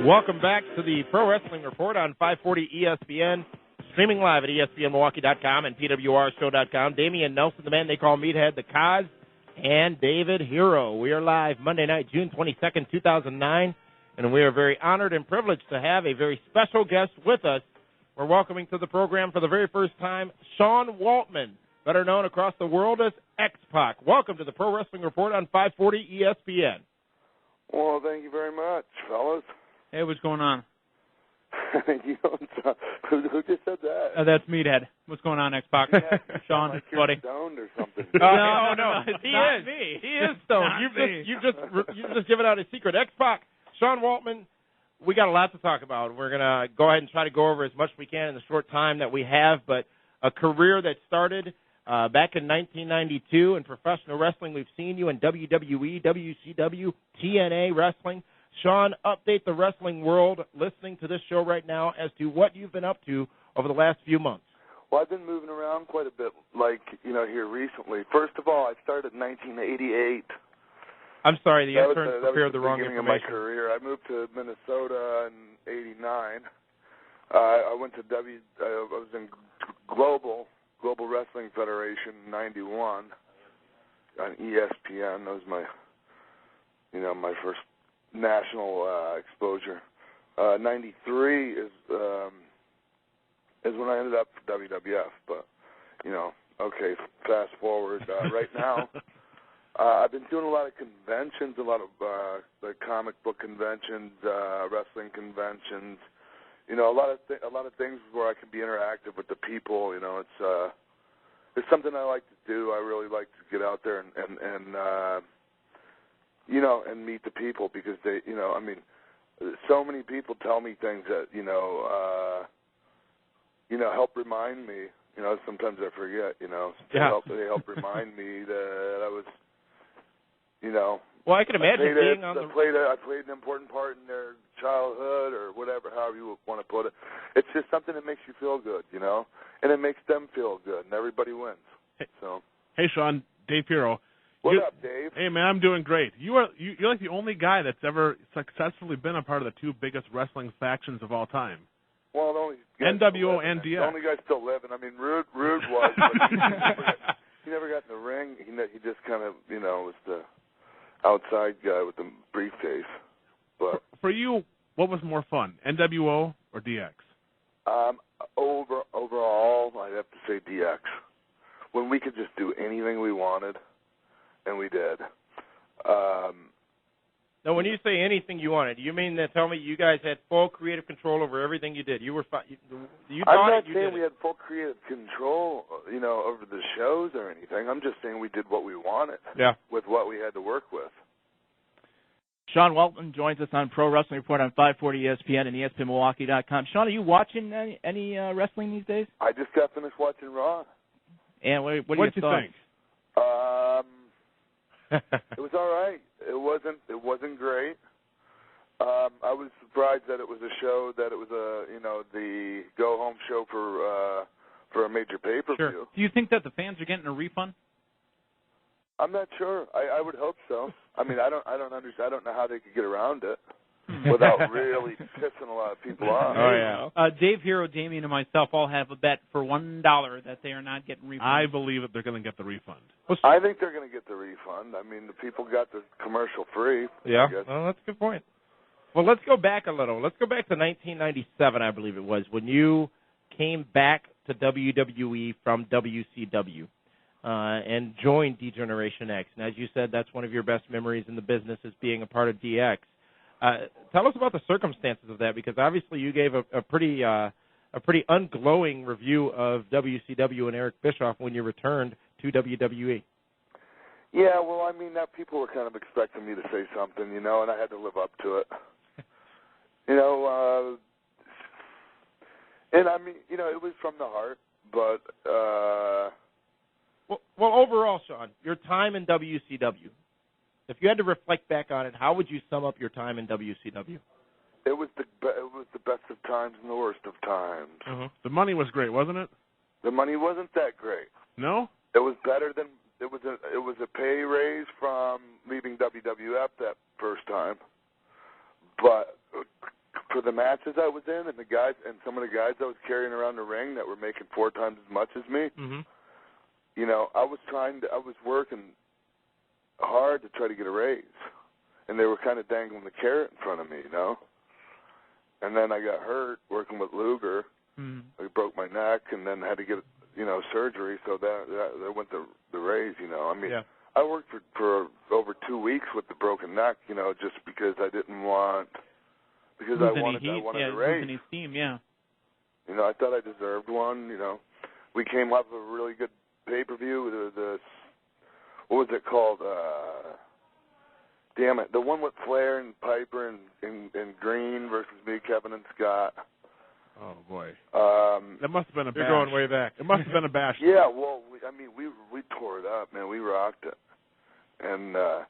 Welcome back to the Pro Wrestling Report on 540 ESPN, streaming live at ESPNMilwaukee.com and PWRshow.com. Damian Nelson, the man they call Meathead, the Cos, and David Hero. We are live Monday night, June 22nd, 2009, and we are very honored and privileged to have a very special guest with us. We're welcoming to the program for the very first time Sean Waltman, better known across the world as X-Pac. Welcome to the Pro Wrestling Report on 540 ESPN. Well, thank you very much, fellas. Hey, what's going on? Who just said that? That's Meathead. What's going on, X-Pac? Sean, like buddy. Stoned or something. No, he is. Me. He is stoned. You've just given out a secret. X-Pac, Sean Waltman, we got a lot to talk about. We're going to go ahead and try to go over as much as we can in the short time that we have, but a career that started back in 1992 in professional wrestling. We've seen you in WWE, WCW, TNA wrestling. Sean, update the wrestling world listening to this show right now as to what you've been up to over the last few months. Well, I've been moving around quite a bit, here recently. First of all, I started in 1988. I'm sorry, the intern prepared the wrong information. Of my career. I moved to Minnesota in '89. I went to I was in Global Wrestling Federation in '91 on ESPN. That was my first national exposure. '93 is when I ended up for WWF. But okay, fast forward. Right now, I've been doing a lot of conventions, a lot of the comic book conventions, wrestling conventions. A lot of things where I can be interactive with the people. It's something I like to do. I really like to get out there and meet the people because they, so many people tell me things that, help remind me, sometimes I forget, they help remind me that I was, Well, I can imagine I played an important part in their childhood or whatever, however you want to put it. It's just something that makes you feel good, and it makes them feel good, and everybody wins. Hey, Sean, Dave Hero. What up, Dave? Hey, man, I'm doing great. You're like the only guy that's ever successfully been a part of the two biggest wrestling factions of all time. Well, the only NWO and DX. The only guy still living. I mean, Rude was, but he never got in the ring. He just kind of, was the outside guy with the briefcase. But for you, what was more fun, NWO or DX? Overall, I'd have to say DX. When we could just do anything we wanted. And we did. Now, when you say anything you wanted, you mean that tell me you guys had full creative control over everything you did? I'm not saying we had full creative control, over the shows or anything. I'm just saying we did what we wanted. Yeah. With what we had to work with. Sean Waltman joins us on Pro Wrestling Report on 540 ESPN and ESPNMilwaukee.com. Sean, are you watching any wrestling these days? I just got finished watching Raw. And what do you think? It was all right. It wasn't great. I was surprised that it was a show that it was the go home show for a major pay-per-view. Sure. Do you think that the fans are getting a refund? I'm not sure. I would hope so. I mean, I don't understand. I don't know how they could get around it without really pissing a lot of people off. Oh yeah. Dave Hero, Damian, and myself all have a bet for $1 that they are not getting refunded. I believe that they're going to get the refund. I think they're going to get the refund. I mean, the people got the commercial free. Yeah, well, that's a good point. Well, let's go back a little. Let's go back to 1997, I believe it was, when you came back to WWE from WCW and joined D-Generation X. And as you said, that's one of your best memories in the business is being a part of DX. Tell us about the circumstances of that, because obviously you gave a pretty unglowing review of WCW and Eric Bischoff when you returned to WWE. Yeah, well, I mean, people were kind of expecting me to say something, and I had to live up to it. And I mean, it was from the heart, but... Well, overall, Sean, your time in WCW, if you had to reflect back on it, how would you sum up your time in WCW? It was the best of times and the worst of times. Uh-huh. The money was great, wasn't it? The money wasn't that great. No? It was better than it was a pay raise from leaving WWF that first time, but for the matches I was in, and the guys and some of the guys I was carrying around the ring that were making 4 times as much as me. Mm-hmm. You know, I was working hard to try to get a raise, and they were kind of dangling the carrot in front of me, you know. And then I got hurt working with Luger. I broke my neck, and then had to get, you know, surgery. So that went the raise, you know. I mean, I worked for over 2 weeks with the broken neck, you know, just because I didn't want, because I wanted a raise. His team, yeah. You know, I thought I deserved one. You know, we came off of a really good pay-per-view. The what was it called? Damn it, the one with Flair and Piper and Green versus me, Kevin and Scott. Oh boy, that must have been a bash. You're going way back. It must have been a bash. Yeah, well, we tore it up, man. We rocked it, and so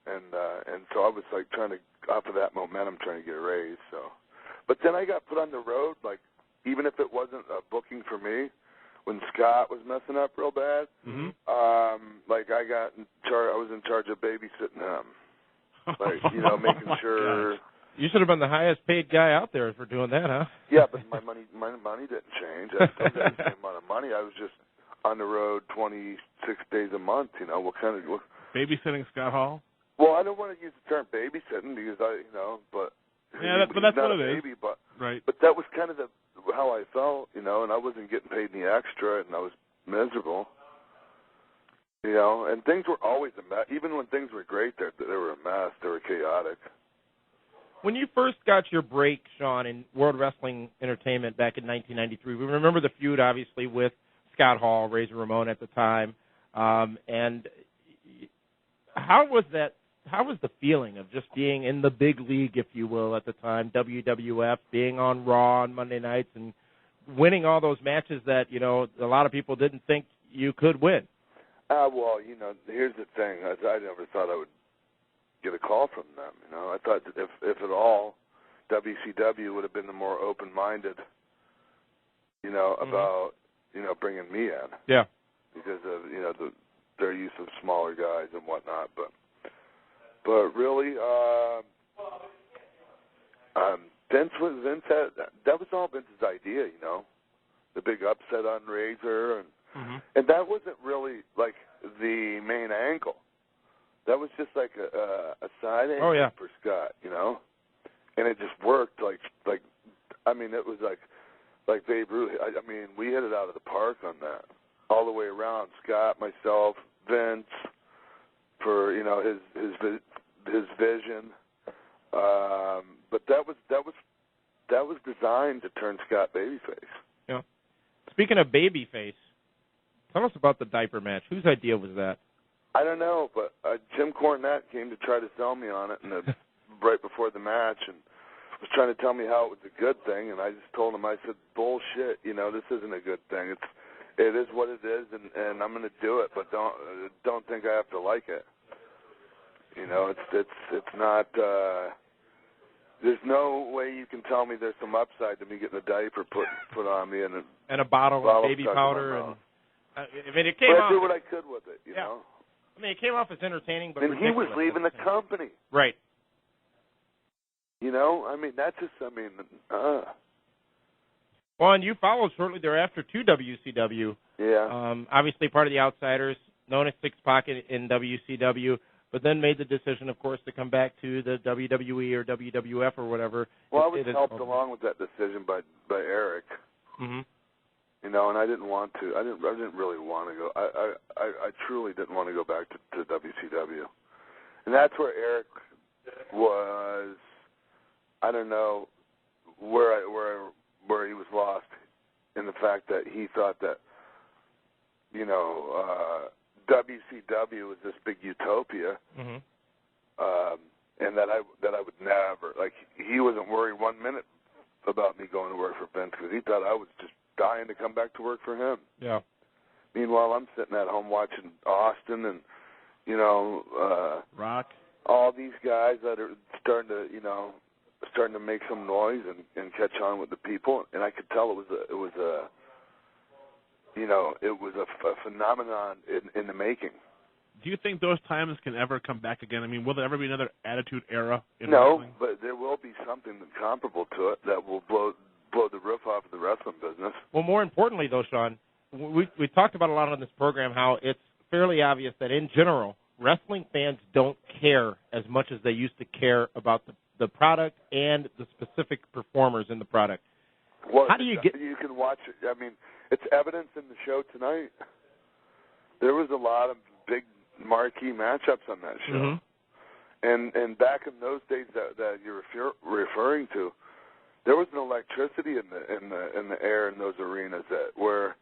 I was like trying to, off of that momentum, trying to get a raise. So, but then I got put on the road, like even if it wasn't a booking for me, when Scott was messing up real bad, like I was in charge of babysitting him, like, you know, making sure. You should have been the highest paid guy out there for doing that, huh? Yeah, but my money didn't change. I still got the same amount of money. I was just on the road 26 days a month. You know, babysitting Scott Hall? Well, I don't want to use the term babysitting because but but that's what it is. Baby, but right. But that was kind of how I felt, you know, and I wasn't getting paid any extra, and I was miserable. You know, and things were always a mess. Even when things were great, they were a mess. They were chaotic. When you first got your break, Sean, in World Wrestling Entertainment back in 1993, we remember the feud, obviously, with Scott Hall, Razor Ramon at the time. And how was that? How was the feeling of just being in the big league, if you will, at the time, WWF, being on Raw on Monday nights and winning all those matches that, you know, a lot of people didn't think you could win? Well, you know, here's the thing. I never thought I would get a call from them. You know, I thought that if at all, WCW would have been the more open-minded, you know, about, you know, bringing me in. Yeah. Because of, you know, their use of smaller guys and whatnot. But really, Vince had, that was all Vince's idea, you know, the big upset on Razor, and that wasn't really like the main angle. That was just like a side angle for Scott, you know, and it just worked. Like I mean, it was like Babe Ruth. I mean, we hit it out of the park on that all the way around. Scott, myself, Vince, for, you know, his vision. But that was designed to turn Scott babyface. Yeah. Speaking of babyface, tell us about the diaper match. Whose idea was that? I don't know, but Jim Cornette came to try to sell me on it right before the match, and was trying to tell me how it was a good thing, and I just told him, I said, bullshit, you know, this isn't a good thing. It is what it is, and I'm going to do it, but don't think I have to like it. You know, it's not. There's no way you can tell me there's some upside to me getting a diaper put on me and a bottle of baby powder, and I mean, it came off. I did what I could with it, you know. I mean, it came off as entertaining, but and he was leaving the company. Right. You know, I mean, that's just, Well, and you followed shortly thereafter to WCW. Yeah. Obviously part of the Outsiders, known as Six Pocket in WCW, but then made the decision, of course, to come back to the WWE or WWF or whatever. Well, I was helped along with that decision by Eric. Mm-hmm. You know, and I didn't want to. I didn't really want to go. I truly didn't want to go back to WCW, and that's where Eric was. I don't know where he was lost in the fact that he thought that, you know, WCW was this big utopia, and that I would never, like, he wasn't worried 1 minute about me going to work for Vince because he thought I was just dying to come back to work for him. Yeah. Meanwhile, I'm sitting at home watching Austin and, you know, Rock, all these guys that are starting to make some noise and catch on with the people, and I could tell it was a phenomenon in the making. Do you think those times can ever come back again? I mean, will there ever be another Attitude Era in No, wrestling? but there will be something comparable to it that will blow the roof off of the wrestling business. Well, more importantly, though, Sean, we talked about a lot on this program how it's fairly obvious that in general, wrestling fans don't care as much as they used to care about the product and the specific performers in the product. Well, how do you get? You can watch it. I mean, it's evidence in the show tonight. There was a lot of big marquee matchups on that show, and back in those days that you're referring to, there was an electricity in the air in those arenas where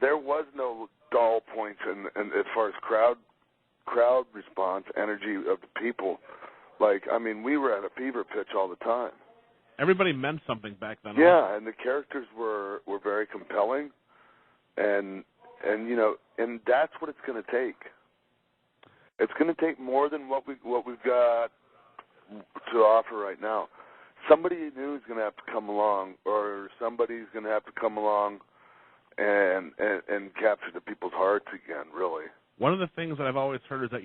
there was no dull points in as far as crowd response, energy of the people. Like, I mean, we were at a fever pitch all the time. Everybody meant something back then. Yeah, also. and the characters were very compelling, and that's what it's going to take. It's going to take more than what we've got to offer right now. Somebody new is going to have to come along, or somebody's going to have to come along and capture the people's hearts again, really. One of the things that I've always heard is that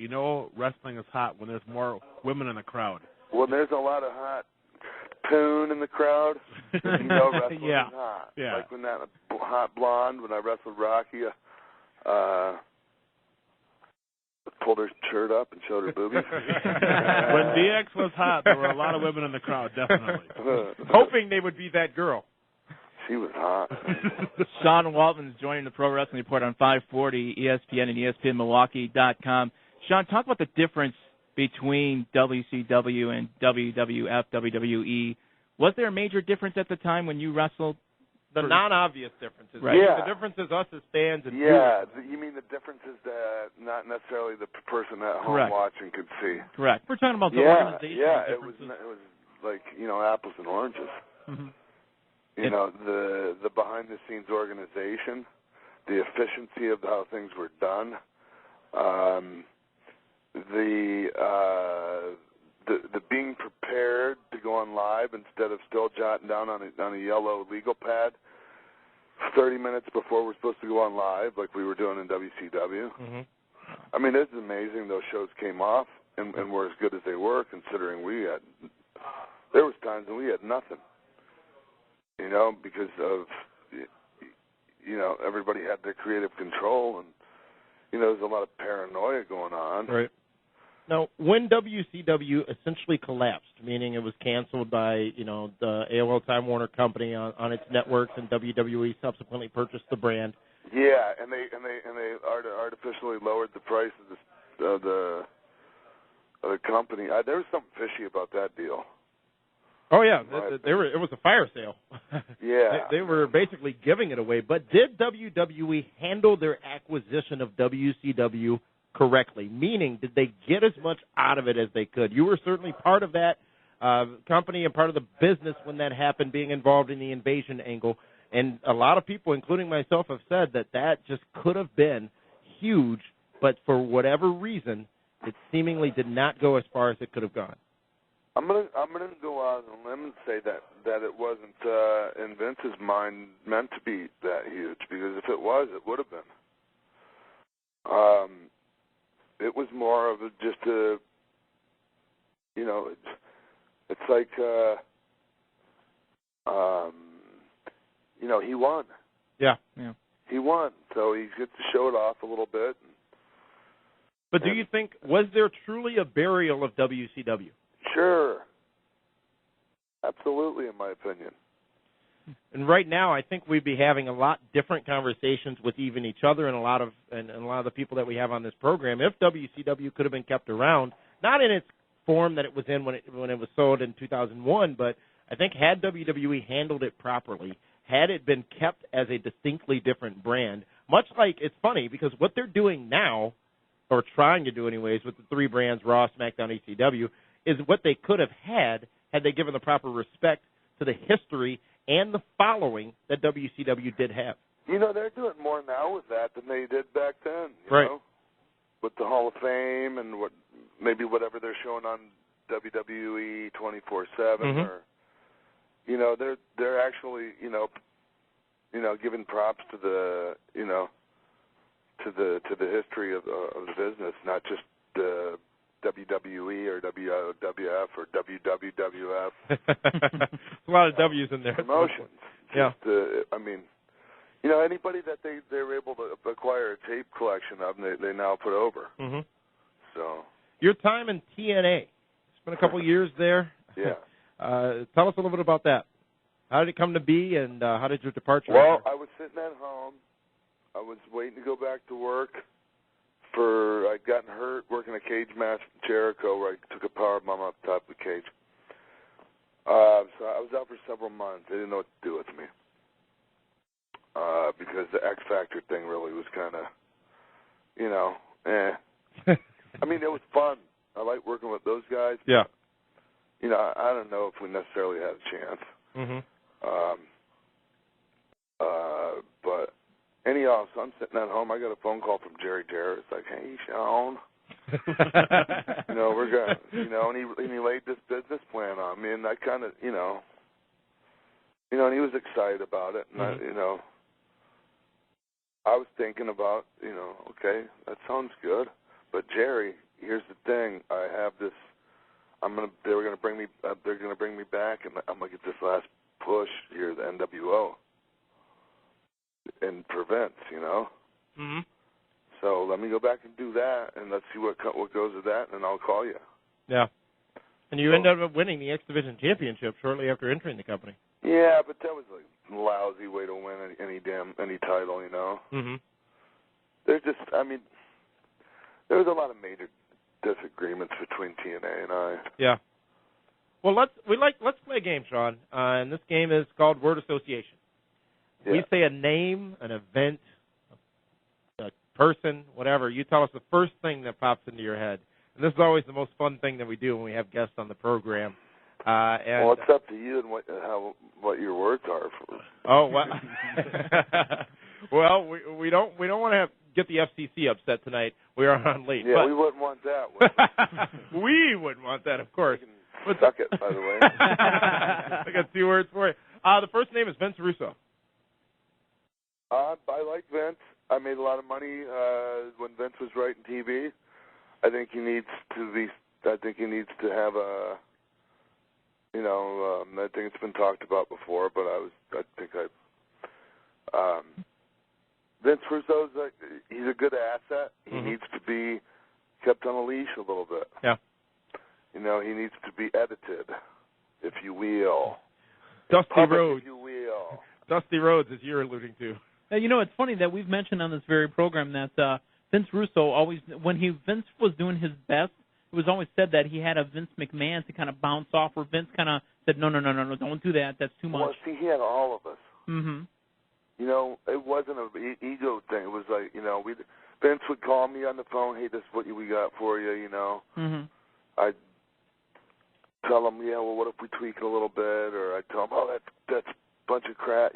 wrestling is hot when there's more women in the crowd. Well, there's a lot of hot poon in the crowd. Wrestling is hot. Yeah. Like when that hot blonde, when I wrestled Rocky, pulled her shirt up and showed her boobies. When DX was hot, there were a lot of women in the crowd, definitely. Hoping they would be that girl. She was hot. Sean Waltman is joining the Pro Wrestling Report on 540 ESPN and ESPNMilwaukee.com. Sean, talk about the difference between WCW and WWF, WWE. Was there a major difference at the time when you wrestled? The non-obvious differences. Right. Yeah. The difference is us as fans and You mean the difference is that not necessarily the person at home Correct. watching could see. Correct. We're talking about the Yeah, organization. it was like apples and oranges. The behind-the-scenes organization, the efficiency of how things were done, the being prepared to go on live instead of still jotting down on a yellow legal pad 30 minutes before we're supposed to go on live, like we were doing in WCW. I mean, it's amazing those shows came off and were as good as they were, considering there was times when we had nothing. Because of, everybody had their creative control, and, there's a lot of paranoia going on. Right. Now, when WCW essentially collapsed, meaning it was canceled by, the AOL Time Warner Company on its networks, and WWE subsequently purchased the brand. Yeah, and they artificially lowered the price of the company. There was something fishy about that deal. Oh yeah, it was a fire sale. Yeah, they were basically giving it away. But did WWE handle their acquisition of WCW correctly? Meaning, did they get as much out of it as they could? You were certainly part of that company and part of the business when that happened, being involved in the invasion angle. And a lot of people, including myself, have said that just could have been huge, but for whatever reason, it seemingly did not go as far as it could have gone. I'm gonna go out on a limb and say that it wasn't in Vince's mind meant to be that huge, because if it was, it would have been. It was more of just a, it's like, he won. Yeah. He won, so he gets to show it off a little bit. But do you think, was there truly a burial of WCW? Sure. Absolutely, in my opinion. And right now, I think we'd be having a lot different conversations with even each other and a lot of the people that we have on this program if WCW could have been kept around, not in its form that it was in when it was sold in 2001, but I think had WWE handled it properly, had it been kept as a distinctly different brand, much like, it's funny because what they're doing now, or trying to do anyways, with the three brands, Raw, SmackDown, ECW, is what they could have had they given the proper respect to the history and the following that WCW did have. They're doing more now with that than they did back then. Right. With the Hall of Fame and whatever they're showing on WWE 24/7, or they're actually giving props to the to the history of the business, not just the WWE or WWF or WWWF. A lot of W's in there. Promotions. Yeah. I mean, anybody that they were able to acquire a tape collection of, they now put over. Mm-hmm. So. Your time in TNA. It's been a couple years there. Yeah. Tell us a little bit about that. How did it come to be, and how did your departure Well, occur? I was sitting at home. I was waiting to go back to work. I'd gotten hurt working a cage match in Jericho where I took a power bomb up top of the cage. So I was out for several months. They didn't know what to do with me because the X Factor thing really was kind of, I mean, it was fun. I liked working with those guys. Yeah. I don't know if we necessarily had a chance. Mm-hmm. But anyhow, so I'm sitting at home. I got a phone call from Jerry Jarrett. It's like, hey, Sean. We're going to, and he laid this business plan on me, and I kind of, and he was excited about it, and mm-hmm. I was thinking about, okay, that sounds good, but Jerry, here's the thing, I have this, they're going to bring me back, and I'm going to get this last push here, the NWO, and for Vince, Mm-hmm. So let me go back and do that, and let's see what goes with that, and I'll call you. Yeah. And you ended up winning the X Division Championship shortly after entering the company. Yeah, but that was a lousy way to win any title, Mm-hmm. There's just, there was a lot of major disagreements between TNA and I. Yeah. Well, let's play a game, Sean. And this game is called Word Association. Yeah. We say a name, an event, a person, whatever. You tell us the first thing that pops into your head. And this is always the most fun thing that we do when we have guests on the program. Well, it's up to you and what your words are. Oh, well. Well, we don't want to get the FCC upset tonight. We are on late. Yeah, we wouldn't want that. Would we? We wouldn't want that, of course. Suck it, by the way. I got 2 words for you. The first name is Vince Russo. I like Vince. I made a lot of money when Vince was writing TV. I think he needs to have a. I think it's been talked about before, but Vince Russo's he's a good asset. He mm-hmm. needs to be kept on a leash a little bit. Yeah. He needs to be edited, if you will. Dusty Rhodes. If you will. Dusty Rhodes, as you're alluding to. It's funny that we've mentioned on this very program that Vince Russo always, when Vince was doing his best, it was always said that he had a Vince McMahon to kind of bounce off, where Vince kind of said, no, don't do that. That's too much. Well, see, he had all of us. Mm-hmm. It wasn't an ego thing. It was like, Vince would call me on the phone, hey, this is what we got for you, Mm-hmm. I'd tell him, what if we tweak it a little bit? Or I'd tell him, that's a bunch of crap,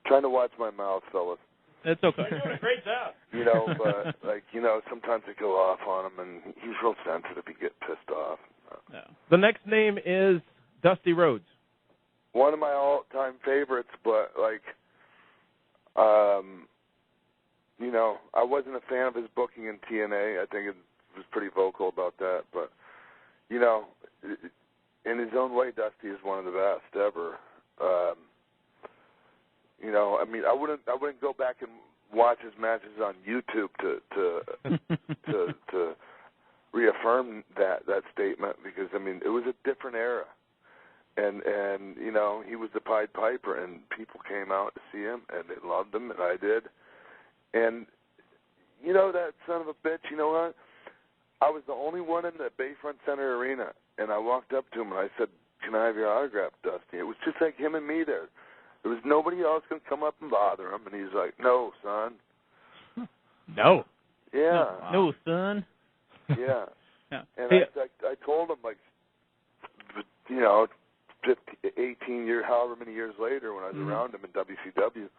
Trying to watch my mouth, fellas. It's okay. You're doing a great job. But, sometimes I go off on him, and he's real sensitive. He gets pissed off. Yeah. The next name is Dusty Rhodes. One of my all-time favorites, but, I wasn't a fan of his booking in TNA. I think it was pretty vocal about that. But, in his own way, Dusty is one of the best ever. I wouldn't go back and watch his matches on YouTube to reaffirm that statement, because it was a different era, and he was the Pied Piper, and people came out to see him, and they loved him, and I did, and that son of a bitch. You know what? I was the only one in the Bayfront Center Arena, and I walked up to him and I said, "Can I have your autograph, Dusty?" It was just like him and me there. There was nobody else going to come up and bother him, and he's like, "No, son." No. Yeah. No, son. Yeah. Yeah. And I told him, 18 years, however many years later, when I was mm-hmm. around him in WCW,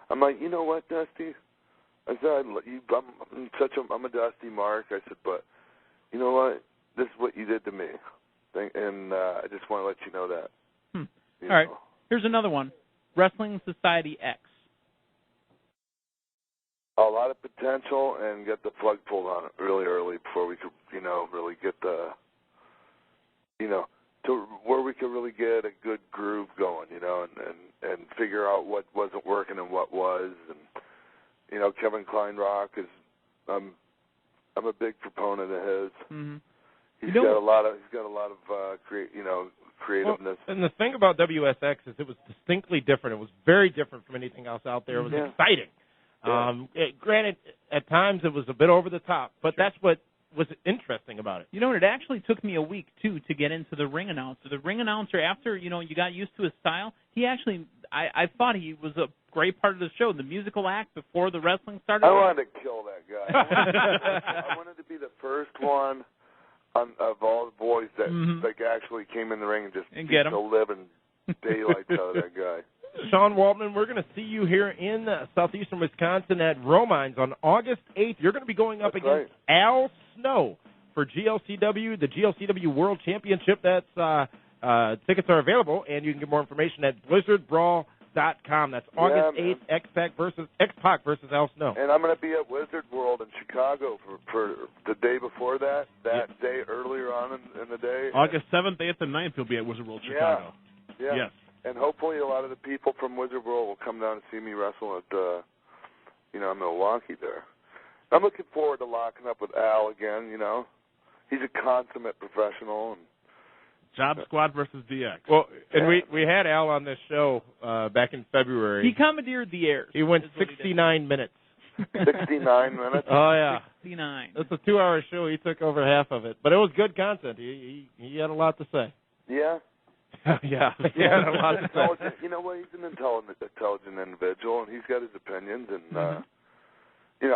I'm like, you know what, Dusty? I said, I'm a Dusty Mark. I said, but you know what? This is what you did to me, and I just want to let you know that. All right. Here's another one. Wrestling Society X. a lot of potential and get the plug pulled on it really early before we could, really get the, to where we could really get a good groove going, and figure out what wasn't working and what was. And, Kevin Kleinrock is, I'm a big proponent of his. Mm-hmm. He's got a lot of creativeness. Well, and the thing about WSX is it was distinctly different. It was very different from anything else out there. It was exciting. Yeah. Granted, at times it was a bit over the top, but that's what was interesting about it. It actually took me a week, too, to get into the ring announcer. The ring announcer, after, you got used to his style, he actually, I thought he was a great part of the show. The musical act before the wrestling started. I wanted to kill that guy. I wanted to be the first one of all the boys that actually came in the ring and just beat the living daylights out of that guy. Sean Waltman, we're going to see you here in southeastern Wisconsin at Romines on August 8th. You're going to be going up against Al Snow for GLCW, the GLCW World Championship. That's tickets are available, and you can get more information at blizzardbrawl.com. That's August 8th, X-Pac versus Al Snow. And I'm going to be at Wizard World in Chicago for the day before that day earlier on in the day. August 7th, 8th, and 9th, you'll be at Wizard World Chicago. Yeah. Yes. And hopefully a lot of the people from Wizard World will come down and see me wrestle at, Milwaukee there. I'm looking forward to locking up with Al again, He's a consummate professional. And Job Squad versus DX. Well, and we had Al on this show back in February. He commandeered the airs. He went 69 minutes. 69 minutes? Oh, yeah. 69. It's a 2-hour show. He took over half of it. But it was good content. He had a lot to say. Yeah? Yeah, he had a lot to say. You know what? He's an intelligent individual, and he's got his opinions. And, if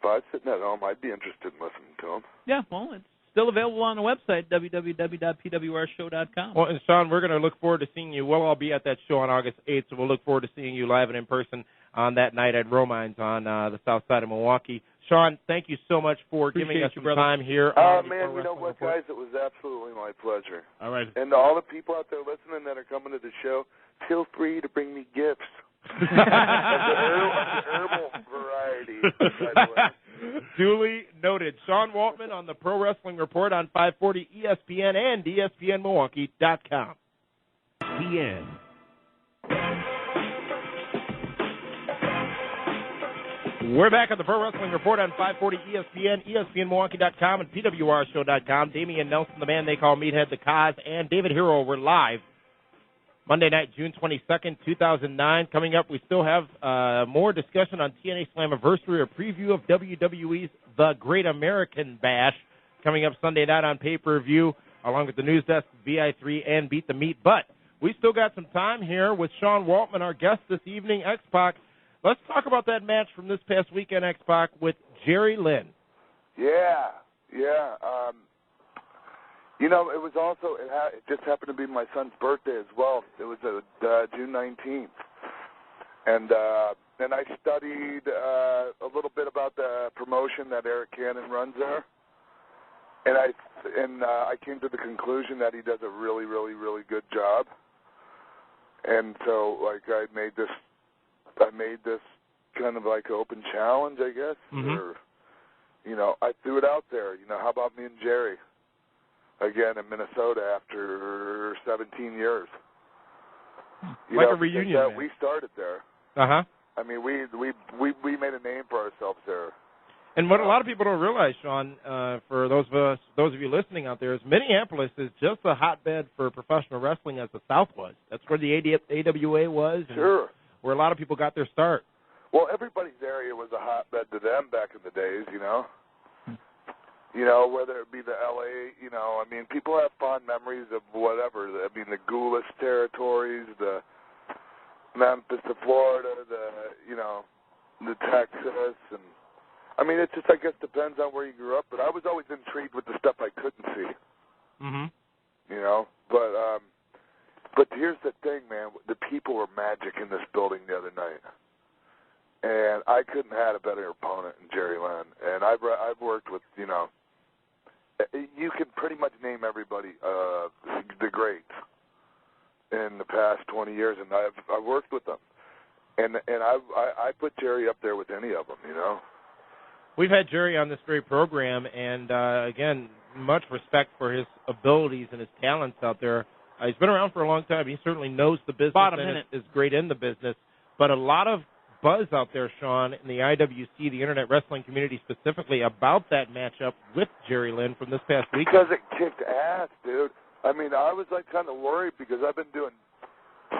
I was sitting at home, I'd be interested in listening to him. Yeah, well, it's still available on the website, www.pwrshow.com. Well, and Sean, we're going to look forward to seeing you. We'll all be at that show on August 8th, so we'll look forward to seeing you live and in person on that night at Romines on the south side of Milwaukee. Sean, thank you so much for giving us some time here. Oh, man, you know what, guys? It was absolutely my pleasure. All right. And to all the people out there listening that are coming to the show, feel free to bring me gifts. of the herbal variety, by the way. Duly noted. Sean Waltman on the Pro Wrestling Report on 540 ESPN and ESPNMilwaukee.com. ESPN. We're back on the Pro Wrestling Report on 540 ESPN, ESPNMilwaukee.com, and PWRShow.com. Damian Nelson, the man they call Meathead, the Cause, and David Hero were live Monday night, June 22nd, 2009. Coming up, we still have more discussion on TNA Slammiversary, a preview of WWE's The Great American Bash, coming up Sunday night on pay-per-view, along with the News Desk, VI3, and Beat the Meat. But we still got some time here with Sean Waltman, our guest this evening, X-Pac. Let's talk about that match from this past weekend, X-Pac, with Jerry Lynn. Yeah. It was also, it just happened to be my son's birthday as well. It was June 19th. And I studied a little bit about the promotion that Eric Cannon runs there. And I came to the conclusion that he does a really, really, really good job. And so, I made this kind of like open challenge, I guess. Or, I threw it out there. How about me and Jerry? Again in Minnesota after 17 years. Like a reunion. We started there. Uh-huh. I mean, we made a name for ourselves there. And what a lot of people don't realize, Sean, for those of you listening out there, is Minneapolis is just a hotbed for professional wrestling as the South was. That's where the AWA was. And sure. Where a lot of people got their start. Well, everybody's area was a hotbed to them back in the days, whether it be the L.A., people have fond memories of whatever. I mean, the Goulas territories, the Memphis to Florida, the Texas, and it just, I guess, depends on where you grew up. But I was always intrigued with the stuff I couldn't see. Mm-hmm. But here's the thing, man. The people were magic in this building the other night. And I couldn't have had a better opponent than Jerry Lynn. And I've worked with, you can pretty much name everybody, the greats in the past 20 years, and I've worked with them. And I put Jerry up there with any of them, you know. We've had Jerry on this very program, and again, much respect for his abilities and his talents out there. He's been around for a long time. He certainly knows the business and is great in the business. But a lot of buzz out there, Sean, in the IWC, the Internet Wrestling community specifically, about that matchup with Jerry Lynn from this past week. Because it kicked ass, dude. I mean, I was like kind of worried because I've been doing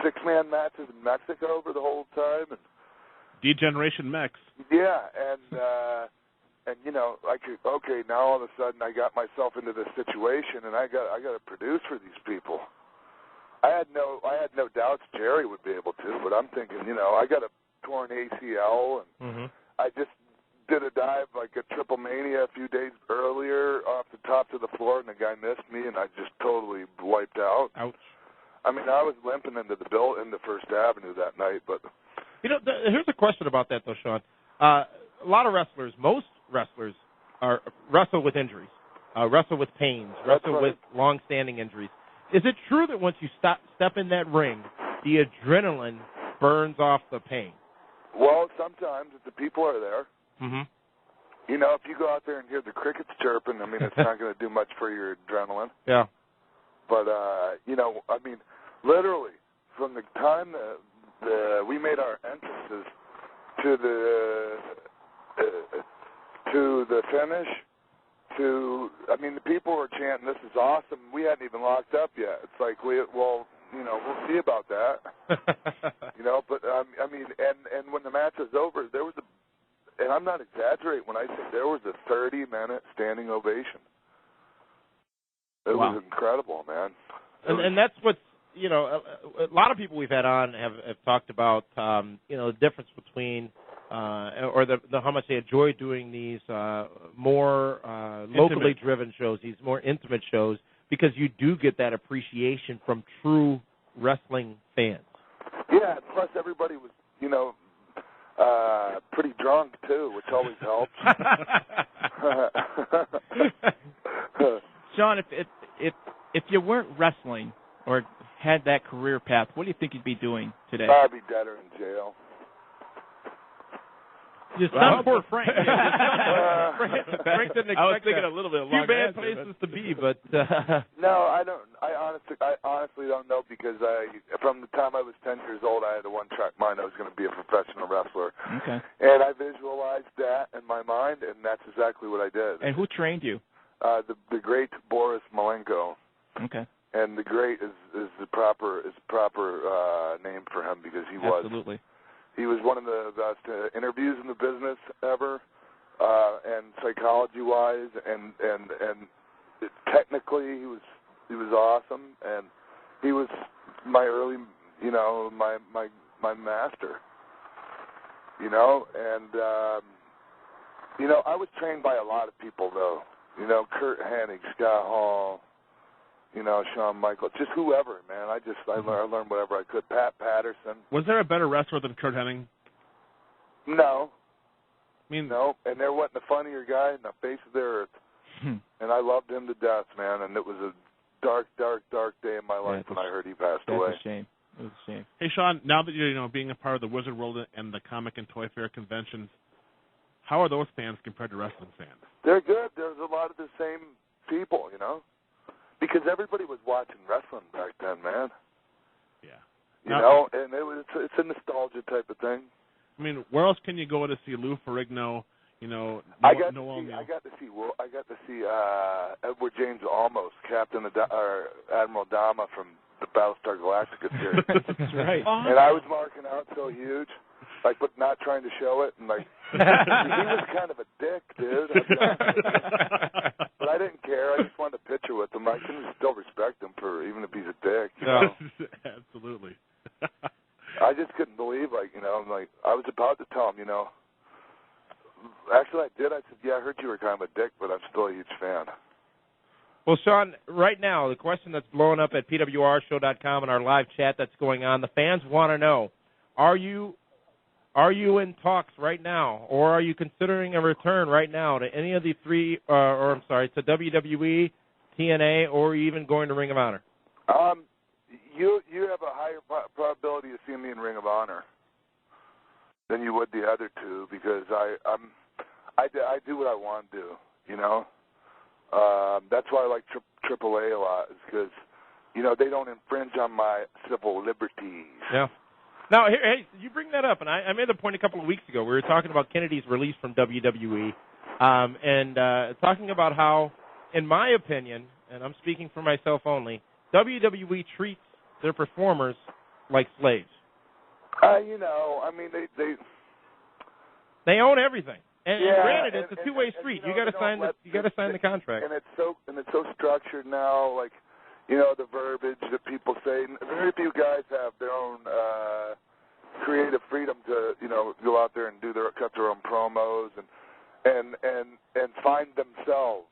6-man matches in Mexico for the whole time. And D-Generation Mex. Yeah, and you know, okay, now all of a sudden I got myself into this situation, and I got to produce for these people. I had no doubts Jerry would be able to, but I'm thinking, you know, I got a torn ACL, and I just did a dive like a Triple Mania a few days earlier off the top to the floor, and the guy missed me, and I just totally wiped out. Ouch. I mean, I was limping into First Avenue that night, but you know, here's a question about that though, Sean. A lot of wrestlers, most wrestlers, wrestle with injuries, wrestle with pains, wrestle with long-standing injuries. Is it true that once you step in that ring, the adrenaline burns off the pain? Well, sometimes if the people are there. Mm-hmm. You know, if you go out there and hear the crickets chirping, I mean, it's not going to do much for your adrenaline. Yeah. But, you know, I mean, literally, from the time we made our entrances to the finish, I mean, the people were chanting, "This is awesome." We hadn't even locked up yet. It's like, you know, we'll see about that. You know, but, I mean, and when the match was over, there was and I'm not exaggerating when I say there was a 30-minute standing ovation. It was incredible, man. And that's what's, you know, a lot of people we've had on have talked about, you know, the difference between, or how much they enjoy doing these more locally driven shows, these more intimate shows, because you do get that appreciation from true wrestling fans. Yeah, plus everybody was, you know, pretty drunk too, which always helps. Sean, if you weren't wrestling or had that career path, what do you think you'd be doing today? I'd be dead or in jail. You sound poor Frank. Frank didn't expect I was thinking a little bit of few bad places to be, but no, I don't. I honestly don't know, because from the time I was 10 years old, I had a one-track mind. I was going to be a professional wrestler. Okay. And I visualized that in my mind, and that's exactly what I did. And who trained you? The great Boris Malenko. Okay. And the great is the proper name for him, because he was. Absolutely. He was one of the best interviews in the business ever, and psychology-wise, and technically he was awesome, and he was my early, you know, my master, you know, and you know, I was trained by a lot of people though, you know, Kurt Hennig, Scott Hall, you know, Shawn Michaels, just whoever, man. I learned whatever I could. Pat Patterson. Was there a better wrestler than Kurt Hennig? No. I mean, no, and there wasn't a funnier guy in the face of the earth. And I loved him to death, man, and it was a dark, dark, dark day in my life when I heard he passed away. That's a shame. It was a shame. Hey, Sean, now that you're, you know, being a part of the Wizard World and the Comic and Toy Fair conventions, how are those fans compared to wrestling fans? They're good. There's a lot of the same people, you know, because everybody was watching wrestling back then, man. Yeah. You know, and it's a nostalgia type of thing. I mean, where else can you go to see Lou Ferrigno? You know, I got to see Edward James Olmos, Admiral Dama from the Battlestar Galactica series. That's right. And I was marking out so huge, like, but not trying to show it, and like he was kind of a dick, dude. But I didn't care. I just wanted a picture with him. I can still respect him for even if he's a dick. You know? Absolutely. I just couldn't believe, like, you know, like I was about to tell him, you know. Actually, I did. I said, yeah, I heard you were kind of a dick, but I'm still a huge fan. Well, Sean, right now, the question that's blowing up at pwrshow.com and our live chat that's going on, the fans want to know, are you in talks right now, or are you considering a return right now to any of the three, to WWE, TNA, or even going to Ring of Honor? You have a higher probability of seeing me in Ring of Honor. than you would the other two, because I do what I want to do, you know. That's why I like AAA a lot, is because, you know, they don't infringe on my civil liberties. Yeah. Now, hey, you bring that up, and I made the point a couple of weeks ago. We were talking about Kennedy's release from WWE, and talking about how, in my opinion, and I'm speaking for myself only, WWE treats their performers like slaves. You know, I mean, they own everything. And granted, it's a two-way and, street. you know, you got to sign the contract. And it's so structured now, like, you know, the verbiage that people say. Very few guys have their own creative freedom to, you know, go out there and cut their own promos and find themselves.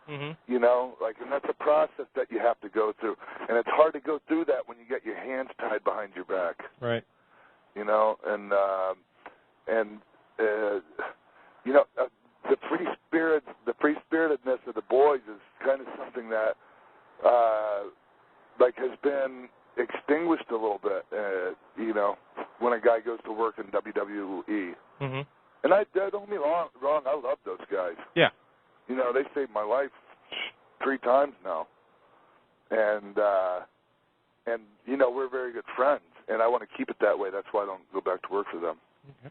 Mm-hmm. You know, like, and that's a process that you have to go through, and it's hard to go through that when you get your hands tied behind your back. Right. You know, and you know, the free spiritedness of the boys is kind of something that like has been extinguished a little bit. You know, when a guy goes to work in WWE. Mm-hmm. And don't get me wrong, I love those guys. Yeah. You know, they saved my life 3 times now, and you know, we're very good friends, and I want to keep it that way. That's why I don't go back to work for them. Okay.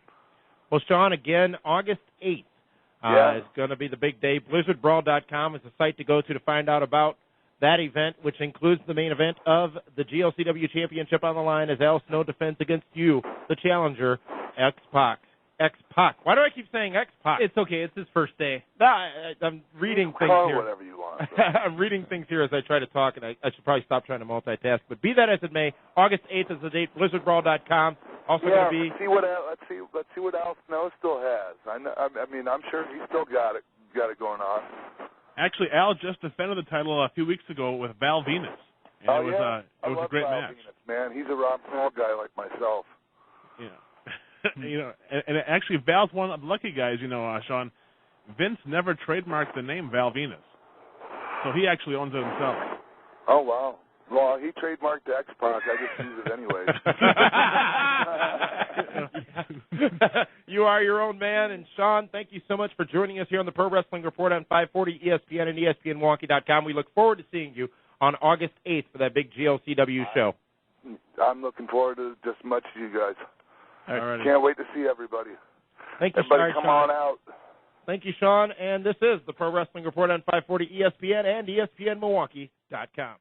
Well, Sean, again, August 8th is going to be the big day. BlizzardBrawl.com is the site to go to find out about that event, which includes the main event of the GLCW Championship on the line as Al Snow defends against you, the challenger, X-Pac. X-Pac. Why do I keep saying X-Pac? It's okay. It's his first day. I'm reading things Call here. whatever you want. I'm reading things here as I try to talk, and I should probably stop trying to multitask. But be that as it may, August 8th is the date. BlizzardBrawl.com. Also going to be. Let's see what Al Snow still has. I mean, I'm sure he's still got it going on. Actually, Al just defended the title a few weeks ago with Val Venus. And it was a great Val match. Venus, man. He's a Ron Paul guy like myself. Yeah. You know, and actually, Val's one of the lucky guys. You know, Sean. Vince never trademarked the name Val Venus, so he actually owns it himself. Oh wow! Well, he trademarked X-Pac. I just use it anyway. You are your own man, and Sean, thank you so much for joining us here on the Pro Wrestling Report on 540 ESPN and ESPNMilwaukee.com. We look forward to seeing you on August 8th for that big GLCW show. I'm looking forward to it just as much as you guys. Alrighty. Can't wait to see everybody. Thank you, Everybody come Sean. on out. Thank you, Sean. And this is the Pro Wrestling Report on 540 ESPN and ESPNMilwaukee.com.